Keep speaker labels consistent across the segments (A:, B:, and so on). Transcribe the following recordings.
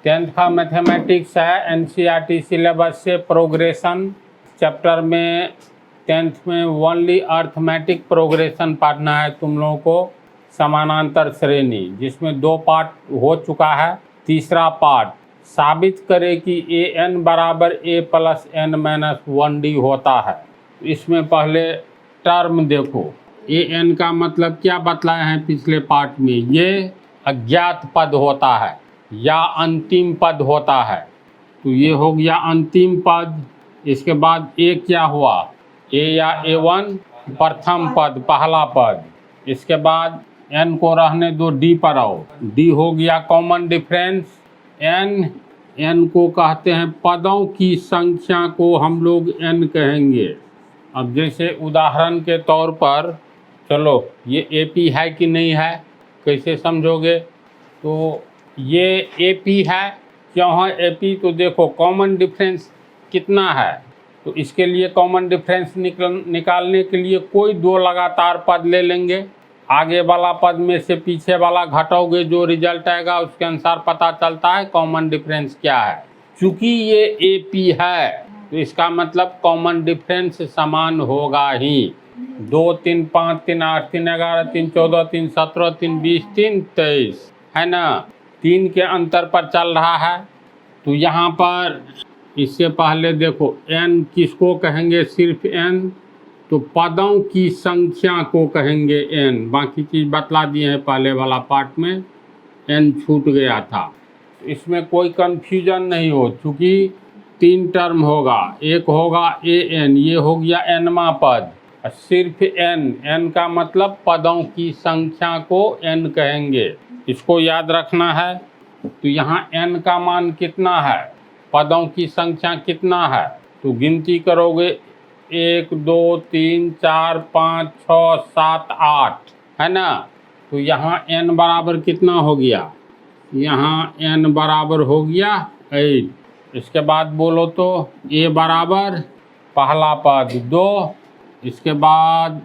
A: Tenth का mathematics है NCERT syllabus से प्रोग्रेशन चैप्टर में। टेंथ में ओनली अर्थमेटिक प्रोग्रेशन पढ़ना है तुम लोगों को, समानांतर श्रेणी, जिसमें 2 पार्ट हो चुका है। तीसरा पार्ट साबित करे कि ए एन बराबर ए प्लस एन माइनस 1D होता है। इसमें पहले टर्म देखो, ए एन का मतलब क्या बतलाए हैं पिछले पार्ट में, ये अज्ञात पद होता है या अंतिम पद होता है। तो ये हो गया अंतिम पद। इसके बाद ए क्या हुआ, ए या A1 प्रथम पद, पहला पद। इसके बाद एन को रहने दो, डी पर आओ। डी हो गया कॉमन डिफरेंस। एन को कहते हैं पदों की संख्या को हम लोग एन कहेंगे। अब जैसे उदाहरण के तौर पर, चलो ये AP है कि नहीं है, कैसे समझोगे? तो ये AP है। क्यों है AP? तो देखो कॉमन डिफरेंस कितना है, तो इसके लिए कॉमन डिफरेंस निकालने के लिए कोई 2 लगातार पद ले लेंगे। आगे वाला पद में से पीछे वाला घटाओगे, जो रिजल्ट आएगा उसके अनुसार पता चलता है कॉमन डिफरेंस क्या है। चूँकि ये AP है तो इसका मतलब कॉमन डिफरेंस समान होगा ही। 2, 3, 5, 3, 8, 3, 11, 3, 14, 3, 17, 3, 20, 3, 23 है ना, 3 के अंतर पर चल रहा है। तो यहाँ पर इससे पहले देखो n किसको कहेंगे, सिर्फ n, तो पदों की संख्या को कहेंगे n। बाकी चीज़ बतला दिए हैं पहले वाला पार्ट में, n छूट गया था। इसमें कोई कन्फ्यूजन नहीं हो, चूँकि 3 टर्म होगा। एक होगा an, ये हो गया nवां पद, सिर्फ n का मतलब पदों की संख्या को n कहेंगे। इसको याद रखना है। तो यहाँ n का मान कितना है, पदों की संख्या कितना है, तो गिनती करोगे 1, 2, 3, 4, 5, 6, 7, 8 है ना। तो यहाँ n बराबर कितना हो गया, यहाँ n बराबर हो गया 8। इसके बाद बोलो तो a बराबर पहला पद 2, इसके बाद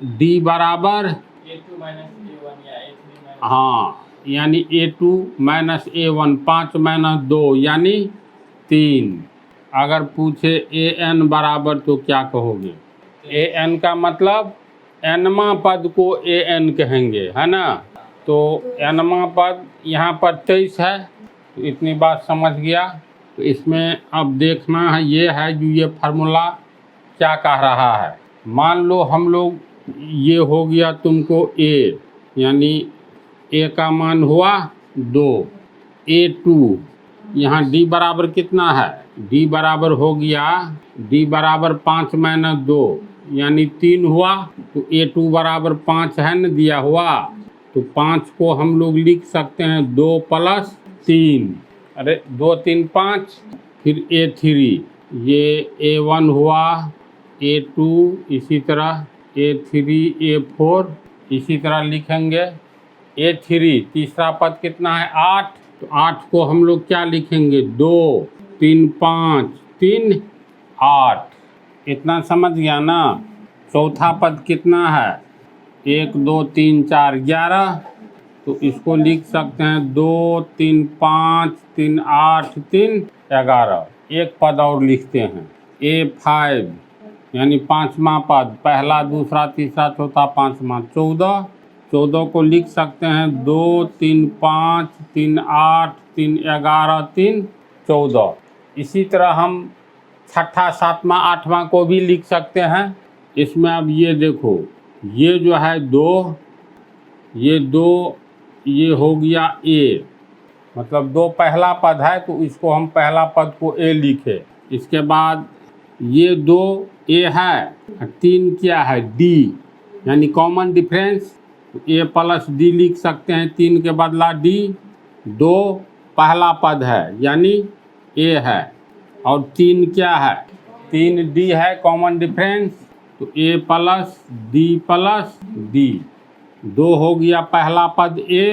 A: d बराबर
B: A2 माइनस A1 या A3 माइनस,
A: हाँ, यानी A2 माइनस A1, 5 माइनस 2 यानी 3। अगर पूछे an बराबर तो क्या कहोगे? an का मतलब nवां पद को an कहेंगे, है ना। तो nवां पद यहाँ पर 23 है, तो इतनी बात समझ गया। तो इसमें अब देखना है ये है जो ये फार्मूला क्या कह रहा है। मान लो हम लोग, ये हो गया तुमको a, यानी a का मान हुआ 2, A2, यहाँ d बराबर कितना है, d बराबर हो गया, d बराबर 5 माइनस 2 यानी 3 हुआ। तो A2 बराबर 5 है न दिया हुआ, तो 5 को हम लोग लिख सकते हैं 2 प्लस 3, अरे 2, 3, 5, फिर A3, ये A1 हुआ, A2, इसी तरह A3, A4 इसी तरह लिखेंगे। A3 तीसरा पद कितना है 8, तो 8 को हम लोग क्या लिखेंगे 2, 3, 5, 3, 8। इतना समझ गया ना। चौथा पद कितना है 1, 2, 3, 4, 11, तो इसको लिख सकते हैं 2, 3, 5, 3, 8, 3, 11। एक पद और लिखते हैं A5, यानी 5वां पद, पहला, दूसरा, तीसरा, चौथा, 5वां, 14। 14 को लिख सकते हैं 2, 3, 5, 3, 8, 3, 11, 3, 14। इसी तरह हम 6ठा, 7वां, 8वां को भी लिख सकते हैं। इसमें अब ये देखो, ये जो है 2, ये 2, ये हो गया A, मतलब 2 पहला पद है तो इसको हम पहला पद को A लिखे। इसके बाद ये 2 A है, 3 क्या है D, यानी कॉमन डिफरेंस, तो A प्लस D लिख सकते हैं, 3 के बदला D। 2 पहला पद है यानी A है, और 3 क्या है, 3 D है कॉमन डिफरेंस, तो A plus D plus D। 2 हो गया पहला पद A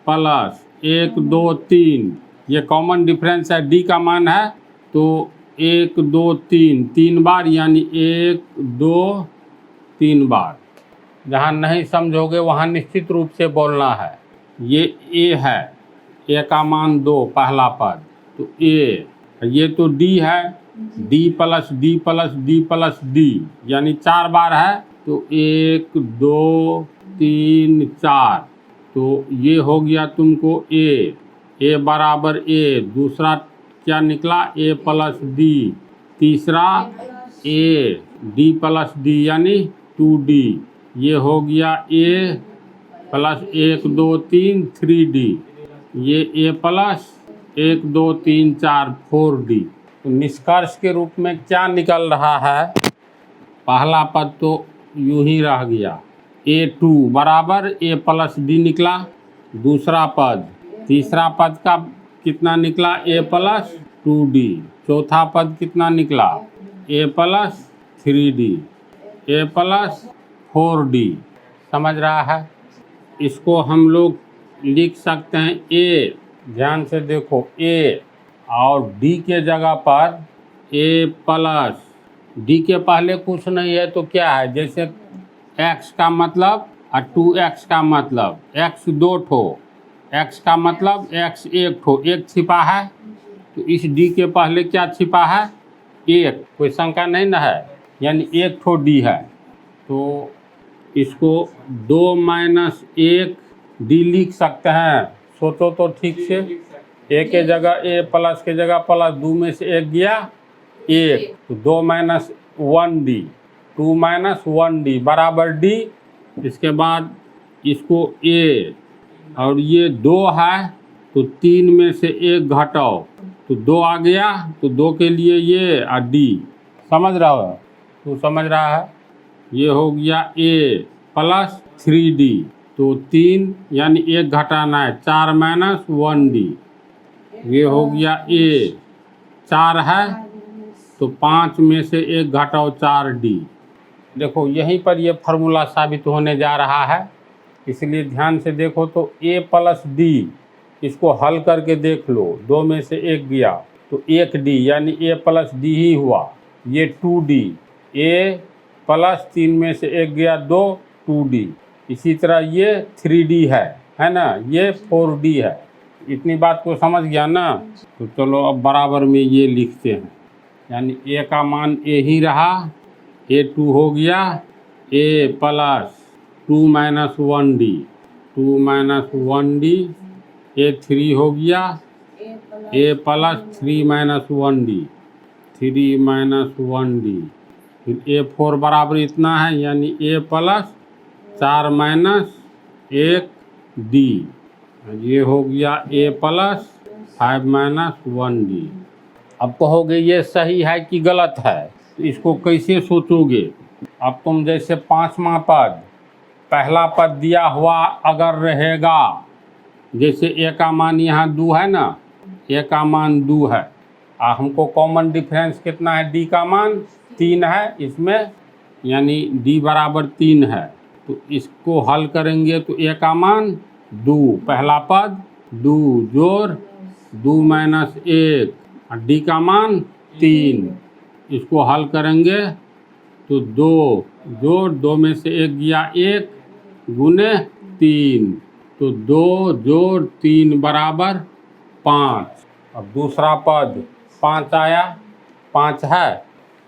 A: प्लस 1, 2, 3, ये कॉमन डिफरेंस है, D का मान है, तो 1, 2, 3, 3 बार, यानी 1, 2, 3 बार। जहाँ नहीं समझोगे वहाँ निश्चित रूप से बोलना है। ये A है, ए का मान 2 पहला पद, तो ए, ये तो डी है, D plus D plus D plus D, यानी 4 बार है, तो 1 2 3 4, तो ये हो गया तुमको ए बराबर ए, दूसरा क्या निकला ए प्लस डी, तीसरा ए डी प्लस डी यानी 2D, ये हो गया ए प्लस 1 2 3 3D, ये ए प्लस 1 2 3 4 4D। तो निष्कर्ष के रूप में क्या निकल रहा है, पहला पद तो यूं ही रह गया, A2 बराबर ए प्लस डी निकला, दूसरा पद, तीसरा पद का कितना निकला ए प्लस 2D, चौथा पद कितना निकला ए प्लस 3D, ए प्लस 4D। समझ रहा है? इसको हम लोग लिख सकते हैं ए, ध्यान से देखो ए और डी के जगह पर ए प्लस, डी के पहले कुछ नहीं है तो क्या है, जैसे x का मतलब और 2x का मतलब, x 2 ठो, x का मतलब x 1 ठो, एक छिपा है, तो इस डी के पहले क्या छिपा है, एक, कोई शंका नहीं ना है, यानी 1 ठो डी है, तो इसको 2 माइनस 1 डी लिख सकते हैं। सोचो तो ठीक से, ए के जगह ए प्लस के जगह प्लस, 2 में से 1 गया 1, तो 2 माइनस 1D, 2 माइनस 1D बराबर डी। इसके बाद इसको ए, और ये 2 है तो 3 में से 1 घटाओ, तो 2 आ गया, तो 2 के लिए ये और डी। समझ रहा हो? तो समझ रहा है? ये हो गया ए प्लस 3D, तो 3 यानी 1 घटाना है, 4 माइनस 1D, ये हो गया ए, 4 है तो 5 में से 1 घटाओ 4D। देखो यहीं पर ये फार्मूला साबित होने जा रहा है, इसलिए ध्यान से देखो, तो ए प्लस डी, इसको हल करके देख लो, 2 में से 1 गया तो 1D यानी ए प्लस डी ही हुआ, ये 2D, ए प्लस 3 में से 1 गया 2, 2D, इसी तरह ये 3D है ना, ये 4D है। इतनी बात को समझ गया ना? तो चलो अब बराबर में ये लिखते हैं, यानी ए का मान ए ही रहा, A2 हो गया ए plus 2 minus 1D, 2 minus 1D, A3 हो गया ए plus 3 minus 1D, 3 minus 1D, फिर A4 बराबर इतना है, यानी ए प्लस 4 माइनस 1D, ये हो गया ए प्लस 5 माइनस 1D। अब कहोगे ये सही है कि गलत है, तो इसको कैसे सोचोगे? अब तुम जैसे 5वां पद, पहला पद दिया हुआ अगर रहेगा, जैसे ए का मान यहाँ 2 है ना, ए का मान 2 है, हमको कॉमन डिफरेंस कितना है, डी का मान 3 है इसमें, यानी डी बराबर 3 है, तो इसको हल करेंगे तो ए का मान 2, पहला पद 2 जोड़ 2 माइनस 1, और डी का मान 3, इसको हल करेंगे तो 2 जोड़ 2 में से 1 गया 1 गुने 3, तो 2 जोड़ 3 बराबर 5। अब दूसरा पद 5 आया, 5 है,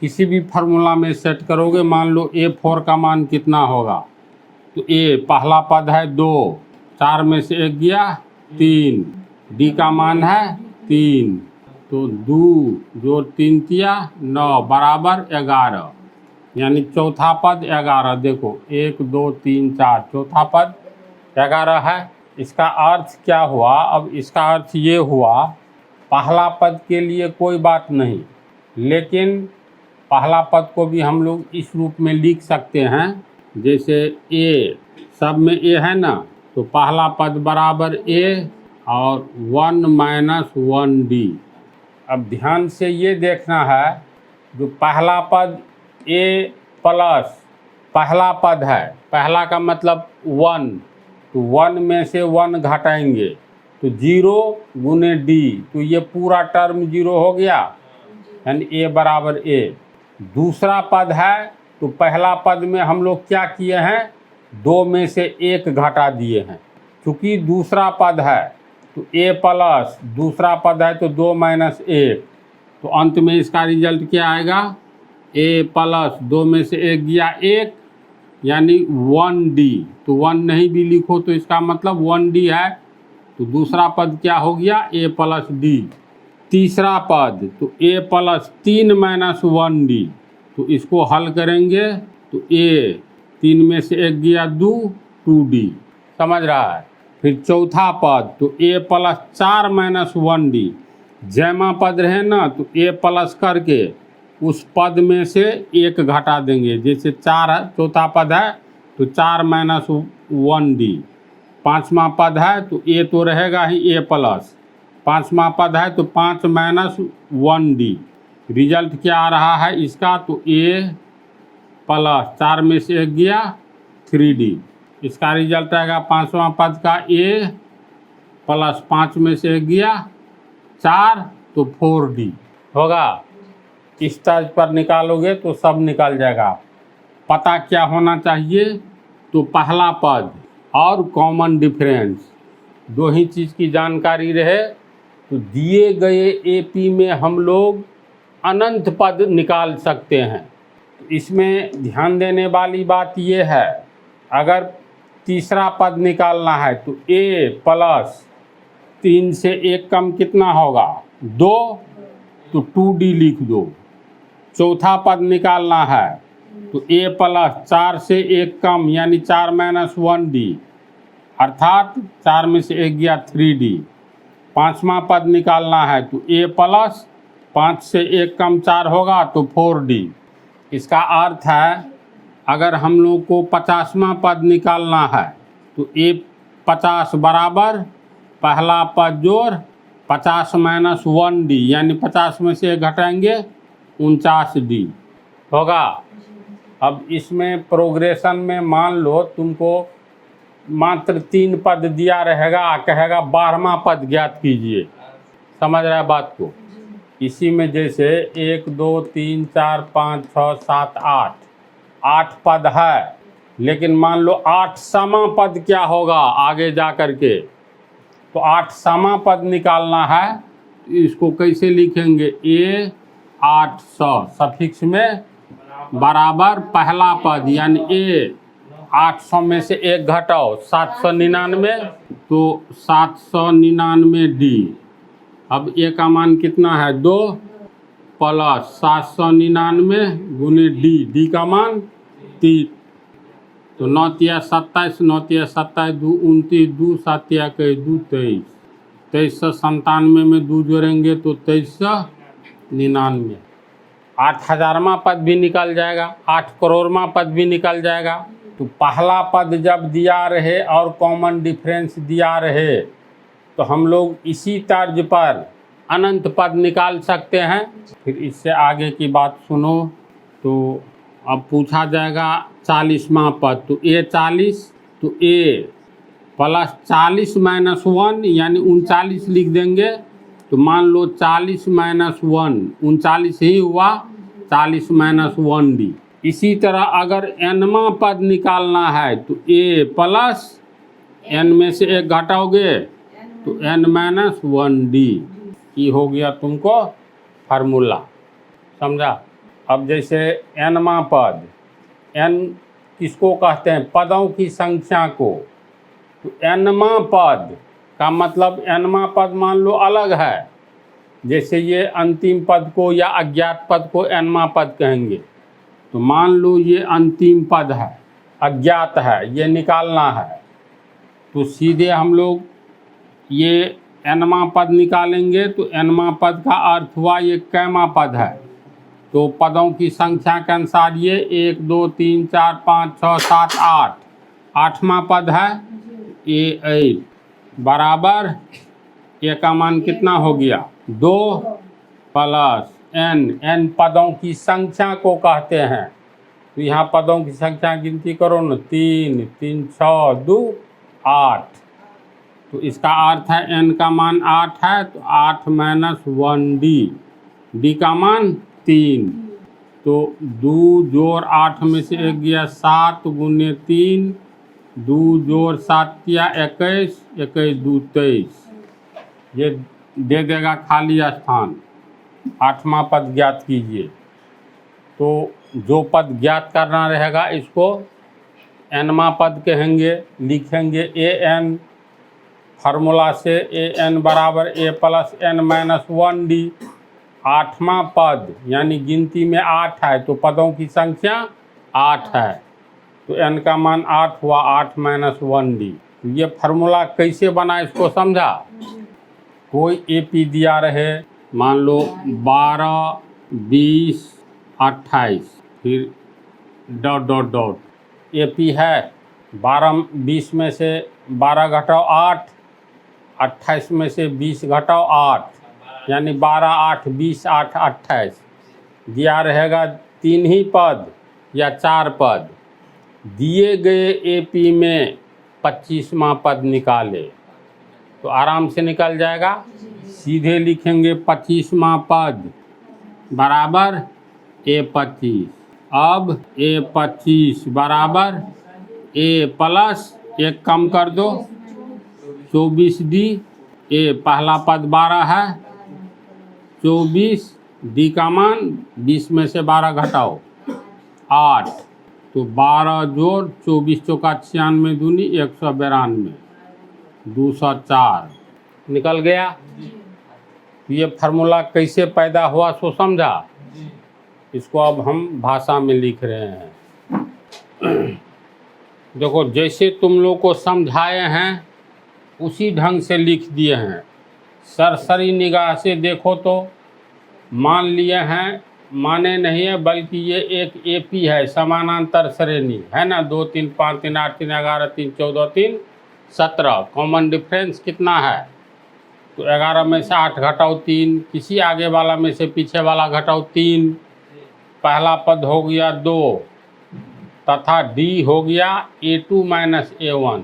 A: किसी भी फार्मूला में सेट करोगे, मान लो A4 का मान कितना होगा, तो ए पहला पद है 2, 4 में से 1 गया 3, डी का मान है 3, तो 2 जोड़ 3 किया 9 बराबर 11, यानी चौथा पद 11। देखो 1 2 3 4, चौथा पद 11 है। इसका अर्थ क्या हुआ? अब इसका अर्थ ये हुआ, पहला पद के लिए कोई बात नहीं, लेकिन पहला पद को भी हम लोग इस रूप में लिख सकते हैं, जैसे ए, सब में ए है ना, तो पहला पद बराबर ए और 1 माइनस 1D। अब ध्यान से ये देखना है, जो पहला पद ए प्लस पहला पद है, पहला का मतलब 1, तो 1 में से 1 घटाएंगे तो 0 गुने डी, तो ये पूरा टर्म 0 हो गया, यानी ए बराबर ए। दूसरा पद है तो पहला पद में हम लोग क्या किए हैं, 2 में से 1 घटा दिए हैं, क्योंकि दूसरा पद है तो ए प्लस दूसरा पद है तो 2 माइनस 1, तो अंत में इसका रिजल्ट क्या आएगा? ए प्लस 2 में से 1 गया 1 यानी 1D। तो 1 नहीं भी लिखो तो इसका मतलब 1D है, तो दूसरा पद क्या हो गया? ए प्लस डी। तीसरा पद तो ए प्लस 3 माइनस 1D, तो इसको हल करेंगे तो ए 3 में से 1 गया 2D, समझ रहा है। फिर चौथा पद तो ए प्लस 4 माइनस 1D, जैमा पद रहे ना तो ए प्लस करके उस पद में से 1 घटा देंगे, जैसे 4 है चौथा पद है तो 4 माइनस 1D। पाँचवा पद है तो ए तो रहेगा ही ए प्लस, पाँचवा पद है तो 5 माइनस 1D। रिजल्ट क्या आ रहा है इसका? तो ए प्लस 4 में से 1 गया 3D, इसका रिजल्ट आएगा पाँचवा पद का ए प्लस 5 में से 1 गया 4 तो 4D होगा। इस तर्ज पर निकालोगे तो सब निकल जाएगा। पता क्या होना चाहिए? तो पहला पद और कॉमन डिफरेंस, दो ही चीज़ की जानकारी रहे तो दिए गए एपी में हम लोग अनंत पद निकाल सकते हैं। इसमें ध्यान देने वाली बात यह है, अगर तीसरा पद निकालना है तो ए प्लस 3 से 1 कम कितना होगा? 2, तो 2D लिख दो। चौथा पद निकालना है तो ए प्लस 4 से 1 कम यानी 4 माइनस 1D, अर्थात 4 में से 1 गया 3D। पाँचवा पद निकालना है तो ए प्लस 5 से 1 कम 4 होगा तो 4D। इसका अर्थ है अगर हम लोग को 50वां पद निकालना है तो ए 50 बराबर पहला पद जोड़ 50 माइनस 1D, यानी 50 में से 1 घटाएंगे 49D होगा। अब इसमें प्रोग्रेशन में मान लो तुमको मात्र 3 पद दिया रहेगा, कहेगा 12वां पद ज्ञात कीजिए, समझ रहा है बात को। इसी में जैसे 1 2 3 4 5 6 7 8 पद है, लेकिन मान लो 8वां पद क्या होगा आगे जा कर के, तो 8वां पद निकालना है। इसको कैसे लिखेंगे? ए 800 सफिक्स में बराबर पहला पद यानी ए 800 में से 1 घटाओ 799, तो 799D। अब ए का मान कितना है? 2 प्लस 799 गुने डी का मान 3, तो 9 तिया 27, 9 तिया 27, 2 29, 2 7 तिया 2 23, 2397 में 2 जोड़ेंगे तो 2399। 8000वां पद भी निकल जाएगा, 8 करोड़वां पद भी निकल जाएगा। तो पहला पद जब दिया रहे और कॉमन डिफरेंस दिया रहे तो हम लोग इसी तर्ज पर अनंत पद निकाल सकते हैं। फिर इससे आगे की बात सुनो। तो अब पूछा जाएगा 40वां पद, तो ए 40, तो ए प्लस 40 माइनस 1 यानी 39 लिख देंगे। तो मान लो 40 माइनस 1 39 ही हुआ, 40 माइनस 1D। इसी तरह अगर nवां पद निकालना है तो a प्लस n में से 1 घटाओगे तो n माइनस 1D। ये हो गया तुमको फार्मूला, समझा। अब जैसे nवां पद, n किसको कहते हैं? पदों की संख्या को। तो nवां पद का मतलब nवां पद मान लो अलग है, जैसे ये अंतिम पद को या अज्ञात पद को nवां पद कहेंगे। तो मान लो ये अंतिम पद है, अज्ञात है, ये निकालना है, तो सीधे हम लोग ये nवां पद निकालेंगे। तो nवां पद का अर्थ हुआ ये कैमा पद है। तो पदों की संख्या के अनुसार ये 1 2 3 4 5 6 7 8, 8वां पद है A8 बराबर ए का मान कितना हो गया? 2 प्लस n पदों की संख्या को कहते हैं। तो यहाँ पदों की संख्या गिनती करो ना, 3 3 6 2 8। तो इसका अर्थ है n का मान 8 है, तो 8 माइनस 1D, D का मान 3। तो 2 जोड़ 8 में से 1 गया 7 गुने 3, 2 जोड़ 7 किया 21, 21 2 23। ये दे देगा खाली स्थान। 8वां पद ज्ञात कीजिए। तो जो पद ज्ञात करना रहेगा इसको nवां पद कहेंगे। लिखेंगे ए एन, फार्मूला से ए एन बराबर ए प्लस एन माइनस 1D। 8वां पद यानी गिनती में 8 है तो पदों की संख्या 8 है, तो n का मान 8 हुआ, 8 माइनस 1D। ये फार्मूला कैसे बना इसको समझा? कोई AP दिया रहे, मान लो 12, 20, 28, फिर डॉट डॉट डॉट। AP है 12, 20 में से 12 घटाओ 8, 28 में से 20 घटाओ 8, यानी 12, 8, 20, 8, 28। दिया रहेगा 3 ही पद या 4 पद। दिए गए AP में 25वां पद निकाले तो आराम से निकल जाएगा। सीधे लिखेंगे 25वां पद बराबर A25। अब A25 बराबर A प्लस 1 कम कर दो 24D। A पहला पद 12 है, 24D का मान 20 में से 12 घटाओ 8, तो 12 जोड़ 24 चौका 96 दूनी 192, 204 निकल गया। ये फार्मूला कैसे पैदा हुआ सो समझा? इसको अब हम भाषा में लिख रहे हैं। देखो जैसे तुम लोग को समझाए हैं उसी ढंग से लिख दिए हैं। सरसरी निगाह से देखो तो मान लिए हैं, माने नहीं है, बल्कि ये एक AP है, समानांतर श्रेणी है ना। 2, 3, 5, 3, 8, 3, 11, 3, 14, 3, 17। कॉमन डिफरेंस कितना है? तो 11 में से 8 घटाओ 3, किसी आगे वाला में से पीछे वाला घटाओ 3। पहला पद हो गया 2 तथा D हो गया A2 माइनस A1।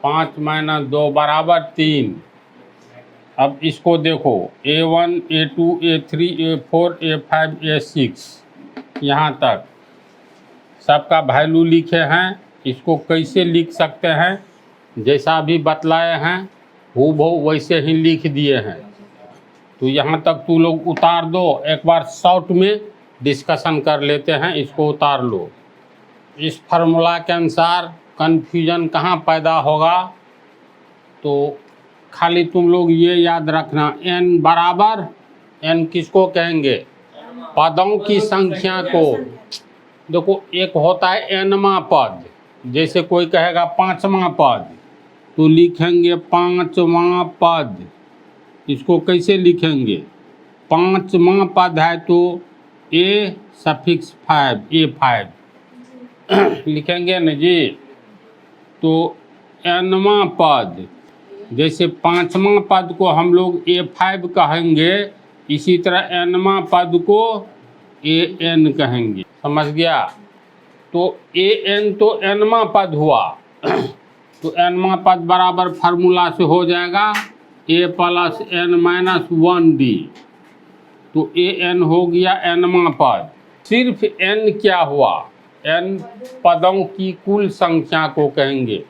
A: 5 माइनस 2 बराबर 3। अब इसको देखो A1, A2, A3, A4, A5, A6 यहाँ तक सबका वैल्यू लिखे हैं। इसको कैसे लिख सकते हैं? जैसा अभी बतलाए हैं हूबहू वैसे ही लिख दिए हैं। तो यहाँ तक तू लोग उतार दो, एक बार शॉर्ट में डिस्कशन कर लेते हैं। इसको उतार लो। इस फार्मूला के अनुसार कन्फ्यूजन कहाँ पैदा होगा? तो खाली तुम लोग ये याद रखना, n बराबर, n किसको कहेंगे? पदों की संख्या को। देखो एक होता है nवां पद, जैसे कोई कहेगा 5वां पद तो लिखेंगे 5वां पद। इसको कैसे लिखेंगे? 5वां पद है तो A सफिक्स 5, A5 लिखेंगे न जी। तो nवां पद, जैसे 5वां पद को हम लोग A5 कहेंगे, इसी तरह nवां पद को AN कहेंगे। समझ गया? तो AN तो nवां पद हुआ। तो nवां पद बराबर फार्मूला से हो जाएगा A plus N minus 1D। तो AN हो गया nवां पद। सिर्फ N क्या हुआ? N पदों की कुल संख्या को कहेंगे।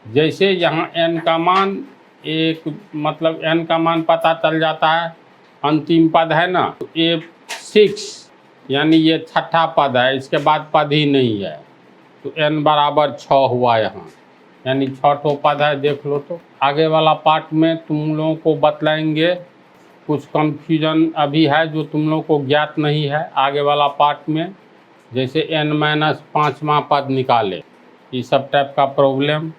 A: जैसे यहाँ n का मान एक, मतलब n का मान पता चल जाता है, अंतिम पद है ना, तो A6 यानी ये 6ठा पद है, इसके बाद पद ही नहीं है। तो n बराबर 6 हुआ यहाँ, यानी 6ठो पद है। देख लो। तो आगे वाला पार्ट में तुम लोगों को बतलाएंगे। कुछ कंफ्यूजन अभी है जो तुम लोगों को ज्ञात नहीं है। आगे वाला पार्ट में जैसे n-5वां पद निकाले, ये सब टाइप का प्रॉब्लम